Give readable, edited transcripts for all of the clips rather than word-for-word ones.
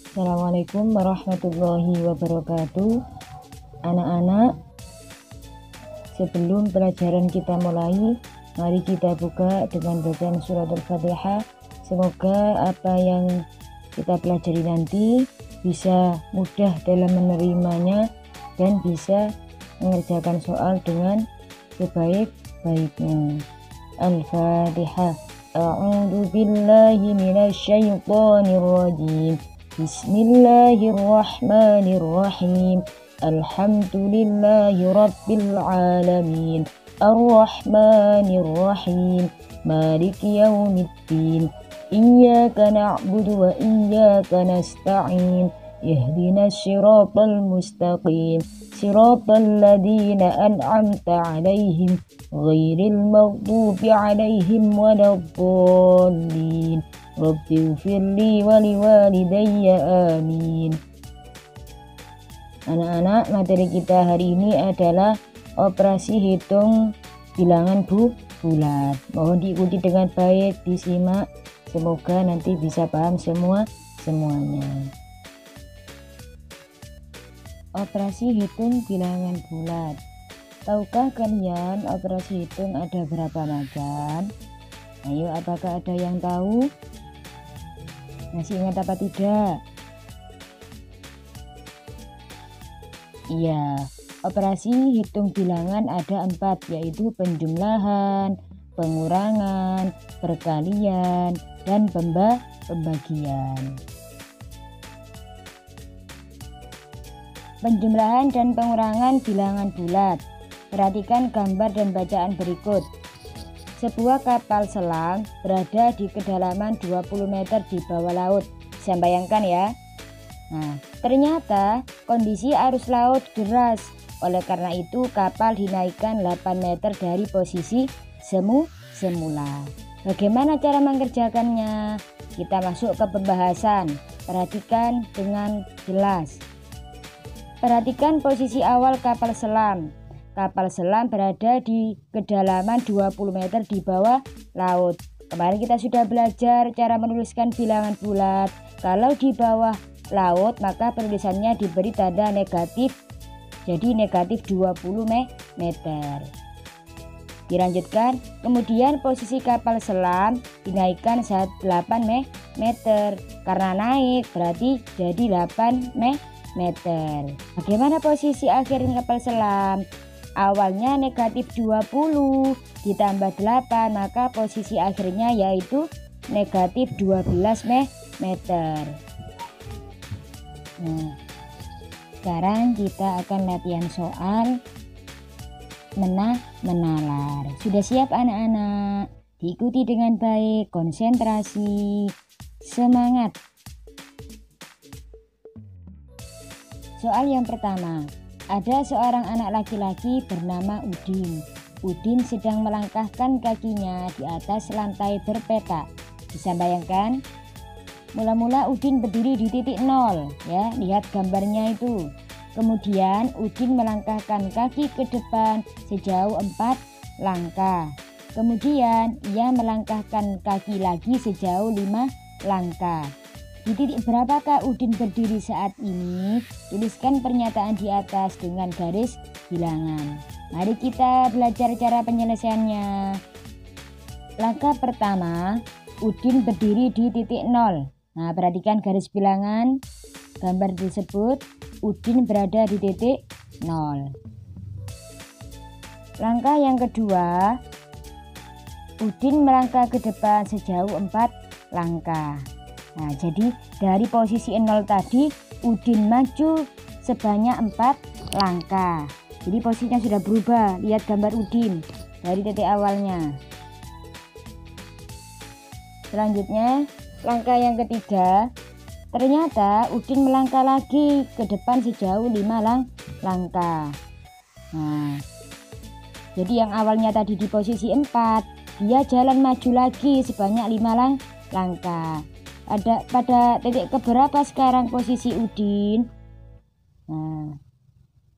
Assalamualaikum warahmatullahi wabarakatuh. Anak-anak, sebelum pelajaran kita mulai, mari kita buka dengan bacaan surat Al-Fatihah. Semoga apa yang kita pelajari nanti bisa mudah dalam menerimanya dan bisa mengerjakan soal dengan sebaik-baiknya. Al-Fatihah. A'udzu billahi minasyaitonir rajim. Bismillahirrahmanirrahim. Alhamdulillahi rabbil alamin. Ar-Rahmanir-Rahim. Maliki yaumiddin. Iyyaka na'budu wa iyyaka nasta'in. Ihdinas siratal mustaqim. Siratal ladzina an'amta 'alaihim ghairil maghdubi 'alaihim waladdallin. Rabbighfirli wa liwalidayya amin. Anak-anak, materi kita hari ini adalah operasi hitung bilangan bulat. Mohon diikuti dengan baik, disimak. Semoga nanti bisa paham semuanya. Operasi hitung bilangan bulat. Tahukah kalian operasi hitung ada berapa macam? Ayo, apakah ada yang tahu? Masih ingat apa tidak? Iya, operasi hitung bilangan ada 4, yaitu penjumlahan, pengurangan, perkalian, dan pembagian. Penjumlahan dan pengurangan bilangan bulat. Perhatikan gambar dan bacaan berikut. Sebuah kapal selam berada di kedalaman 20 meter di bawah laut. Bisa bayangkan ya. Nah, ternyata kondisi arus laut deras. Oleh karena itu kapal dinaikkan 8 meter dari posisi semula. Bagaimana cara mengerjakannya? Kita masuk ke pembahasan. Perhatikan dengan jelas. Perhatikan posisi awal kapal selam. Kapal selam berada di kedalaman 20 meter di bawah laut. Kemarin kita sudah belajar cara menuliskan bilangan bulat. Kalau di bawah laut maka penulisannya diberi tanda negatif. Jadi negatif 20 meter. Dilanjutkan, kemudian posisi kapal selam dinaikkan 8 meter. Karena naik berarti jadi 8 meter. Bagaimana posisi akhirnya kapal selam? Awalnya negatif 20 ditambah 8, maka posisi akhirnya yaitu negatif 12 meter. Nah, sekarang kita akan latihan soal menalar. Sudah siap anak-anak? Diikuti dengan baik, konsentrasi, semangat. Soal yang pertama. Ada seorang anak laki-laki bernama Udin. Udin sedang melangkahkan kakinya di atas lantai berpetak. Bisa bayangkan? Mula-mula Udin berdiri di titik 0, ya, lihat gambarnya itu. Kemudian Udin melangkahkan kaki ke depan sejauh 4 langkah. Kemudian ia melangkahkan kaki lagi sejauh 5 langkah. Di titik berapakah Udin berdiri saat ini? Tuliskan pernyataan di atas dengan garis bilangan. Mari kita belajar cara penyelesaiannya. Langkah pertama, Udin berdiri di titik 0. Nah, perhatikan garis bilangan. Gambar tersebut, Udin berada di titik 0. Langkah yang kedua, Udin melangkah ke depan sejauh 4 langkah. Nah, jadi dari posisi 0 tadi Udin maju sebanyak 4 langkah. Jadi posisinya sudah berubah. Lihat gambar Udin dari titik awalnya. Selanjutnya, langkah yang ketiga. Ternyata Udin melangkah lagi ke depan sejauh 5 langkah. Nah, jadi yang awalnya tadi di posisi 4, dia jalan maju lagi sebanyak 5 langkah. Pada titik keberapa sekarang posisi Udin? Nah,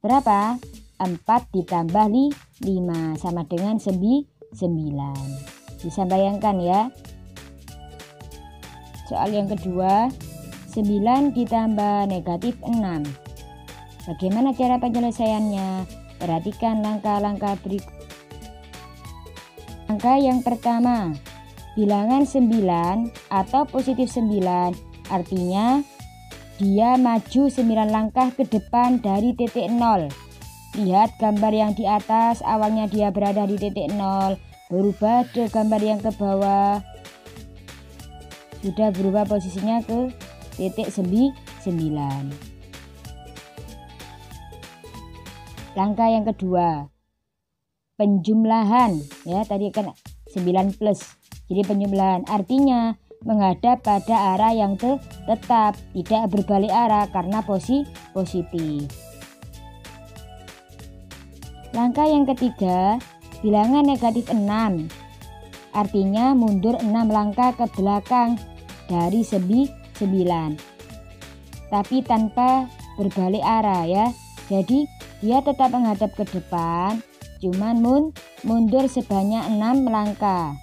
berapa? 4 ditambah 5 sama dengan 9. Bisa bayangkan ya. Soal yang kedua, 9 ditambah negatif 6. Bagaimana cara penyelesaiannya? Perhatikan langkah-langkah berikut. Langkah yang pertama, bilangan 9 atau positif 9, artinya dia maju 9 langkah ke depan dari titik 0. Lihat gambar yang di atas, awalnya dia berada di titik 0, berubah ke gambar yang ke bawah, sudah berubah posisinya ke titik 9. Langkah yang kedua, penjumlahan, ya tadi kan 9 plus, jadi penjumlahan artinya menghadap pada arah yang tetap, tidak berbalik arah karena positif. Langkah yang ketiga, bilangan negatif 6, artinya mundur 6 langkah ke belakang dari 9, tapi tanpa berbalik arah ya. Jadi dia tetap menghadap ke depan, cuman mundur sebanyak 6 langkah.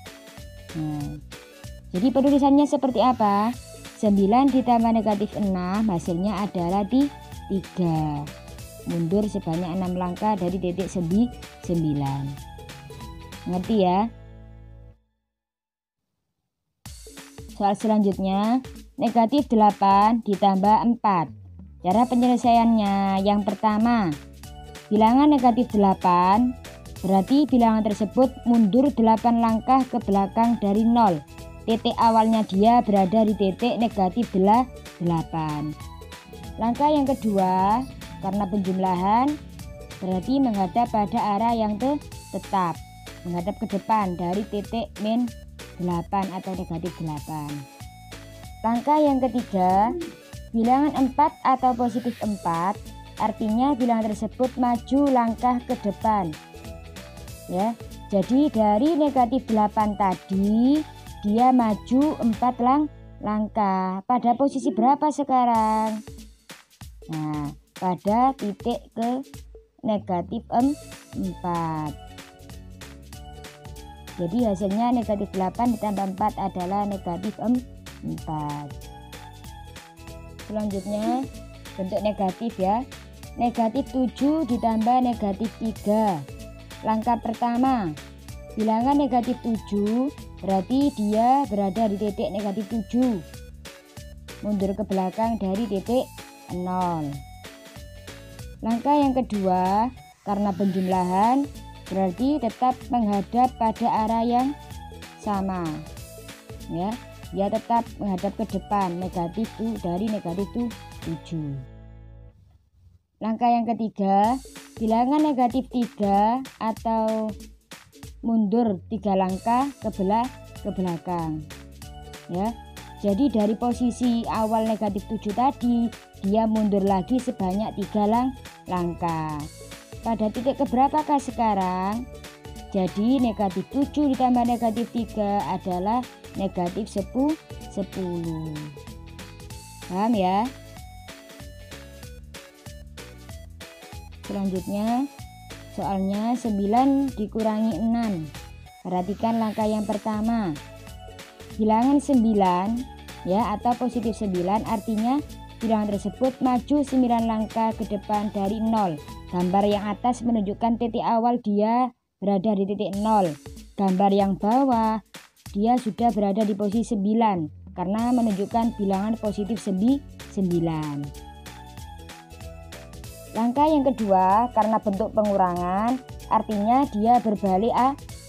Jadi penulisannya seperti apa? 9 ditambah negatif 6 hasilnya adalah 3. Mundur sebanyak 6 langkah dari titik 9. Ngerti ya? Soal selanjutnya, negatif 8 ditambah 4. Cara penyelesaiannya, yang pertama, bilangan negatif 8, berarti bilangan tersebut mundur 8 langkah ke belakang dari 0. Titik awalnya dia berada di titik negatif 8. Langkah yang kedua, karena penjumlahan, berarti menghadap pada arah yang tetap, menghadap ke depan dari titik min 8 atau negatif 8. Langkah yang ketiga, bilangan 4 atau positif 4, artinya bilangan tersebut maju langkah ke depan. Ya, jadi dari negatif 8 tadi dia maju 4 langkah. Pada posisi berapa sekarang? Nah, pada titik ke negatif 4. Jadi hasilnya negatif 8 ditambah 4 adalah negatif 4. Selanjutnya bentuk negatif ya. Negatif 7 ditambah negatif 3. Langkah pertama, bilangan negatif 7 berarti dia berada di titik negatif 7. Mundur ke belakang dari titik 0. Langkah yang kedua, karena penjumlahan, berarti tetap menghadap pada arah yang sama. Ya, dia tetap menghadap ke depan, negatif dari negatif 7. Langkah yang ketiga, bilangan negatif 3 atau mundur 3 langkah ke belakang. Ya. Jadi dari posisi awal negatif 7 tadi, dia mundur lagi sebanyak 3 langkah. Pada titik keberapakah sekarang? Jadi negatif 7 ditambah negatif 3 adalah negatif 10. Paham ya? Selanjutnya, soalnya 9 dikurangi 6. Perhatikan langkah yang pertama. Bilangan 9 ya atau positif 9 artinya bilangan tersebut maju 9 langkah ke depan dari 0. Gambar yang atas menunjukkan titik awal dia berada di titik 0. Gambar yang bawah dia sudah berada di posisi 9 karena menunjukkan bilangan positif 9. Langkah yang kedua, karena bentuk pengurangan, artinya dia berbalik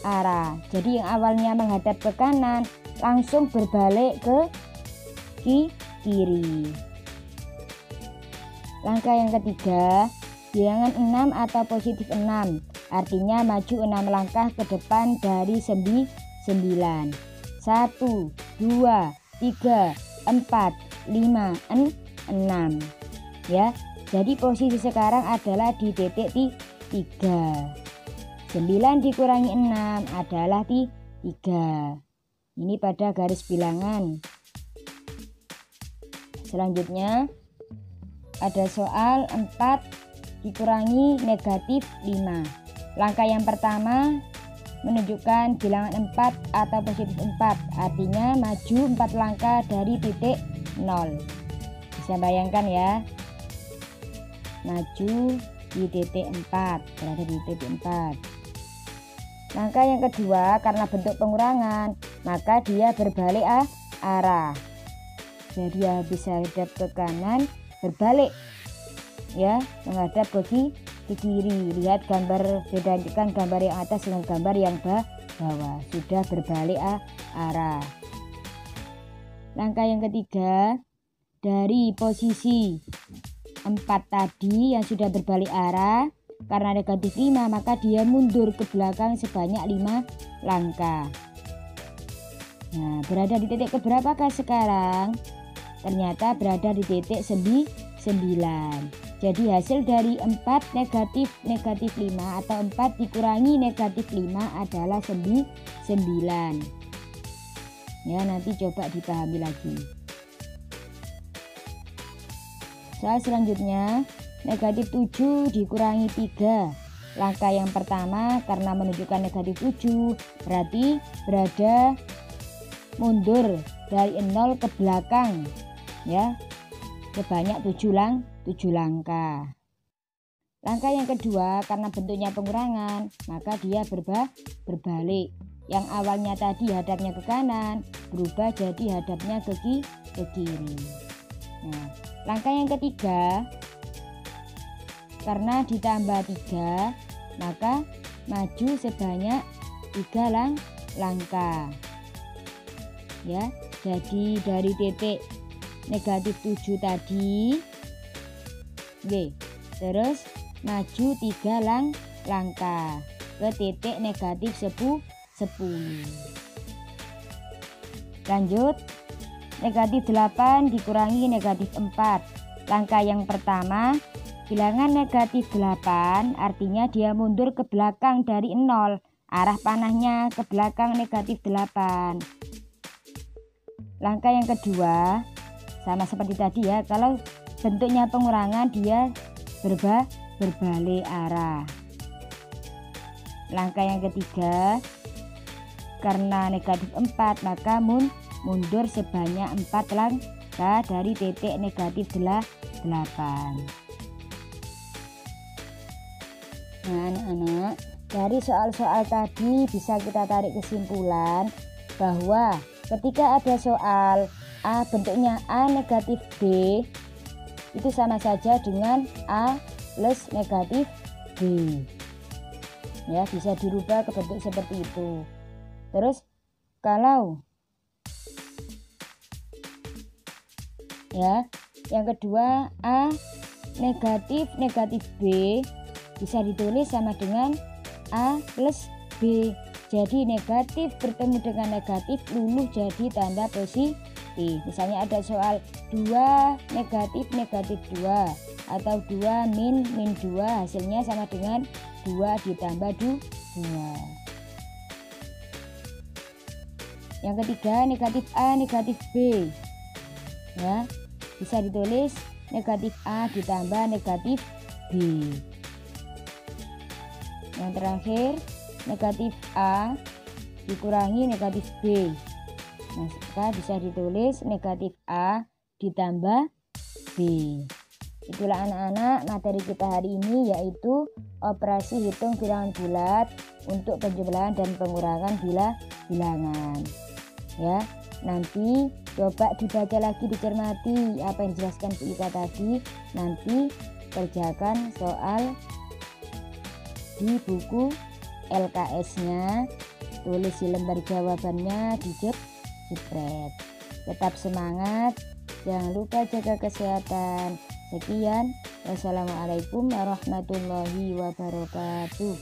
arah. Jadi yang awalnya menghadap ke kanan langsung berbalik ke kiri. Langkah yang ketiga, bilangan 6 atau positif 6, artinya maju 6 langkah ke depan dari 9. 1, 2, 3, 4, 5, 6. Ya. Jadi posisi sekarang adalah di titik 3. 9 dikurangi 6 adalah 3. Ini pada garis bilangan. Selanjutnya ada soal 4 dikurangi negatif 5. Langkah yang pertama menunjukkan bilangan 4 atau positif 4, artinya maju 4 langkah dari titik 0. Bisa bayangkan ya, maju di titik 4, berada di titik 4. Langkah yang kedua, karena bentuk pengurangan, maka dia berbalik arah. Jadi habis hadap ke kanan, berbalik ya, menghadap ke kiri. Lihat gambar, bedakan gambar yang atas dengan gambar yang bawah, sudah berbalik arah. Langkah yang ketiga, dari posisi 4 tadi yang sudah berbalik arah, karena negatif 5 maka dia mundur ke belakang sebanyak 5 langkah. Nah, berada di titik keberapakah sekarang? Ternyata berada di titik 9. Jadi hasil dari 4 negatif 5 atau 4 dikurangi negatif 5 adalah 9. Ya, nanti coba dipahami lagi. Soal selanjutnya, negatif 7 dikurangi 3. Langkah yang pertama, karena menunjukkan negatif 7 berarti berada mundur dari 0 ke belakang ya, sebanyak 7 langkah. Langkah yang kedua, karena bentuknya pengurangan maka dia berbalik. Yang awalnya tadi hadapnya ke kanan berubah jadi hadapnya ke kiri. Nah, langkah yang ketiga, karena ditambah 3 maka maju sebanyak 3 langkah ya. Jadi dari titik negatif 7 tadi terus maju 3 langkah ke titik negatif 10. Lanjut, negatif 8 dikurangi negatif 4. Langkah yang pertama, bilangan negatif 8 artinya dia mundur ke belakang dari 0. Arah panahnya ke belakang negatif 8. Langkah yang kedua, sama seperti tadi ya, kalau bentuknya pengurangan dia berbalik arah. Langkah yang ketiga, karena negatif 4 maka mundur sebanyak 4 langkah dari titik negatif 8. Nah anak-anak, dari soal-soal tadi bisa kita tarik kesimpulan bahwa ketika ada soal A bentuknya A negatif B, itu sama saja dengan A plus negatif B ya, bisa dirubah ke bentuk seperti itu. Terus kalau ya yang kedua A negatif B bisa ditulis sama dengan A plus B. Jadi negatif bertemu dengan negatif luluh jadi tanda positif. Misalnya ada soal 2 negatif 2 atau 2 min 2, hasilnya sama dengan 2 ditambah 2. Yang ketiga negatif A negatif B ya, bisa ditulis negatif A ditambah negatif B. Yang terakhir negatif A dikurangi negatif B, maka bisa ditulis negatif A ditambah B. Itulah anak-anak materi kita hari ini, yaitu operasi hitung bilangan bulat untuk penjumlahan dan pengurangan bilangan ya. Nanti coba dibaca lagi, dicermati apa yang dijelaskan Bu Ika tadi. Nanti kerjakan soal di buku LKS-nya, tulis di lembar jawabannya, dijepret. Tetap semangat, jangan lupa jaga kesehatan. Sekian, wassalamualaikum warahmatullahi wabarakatuh.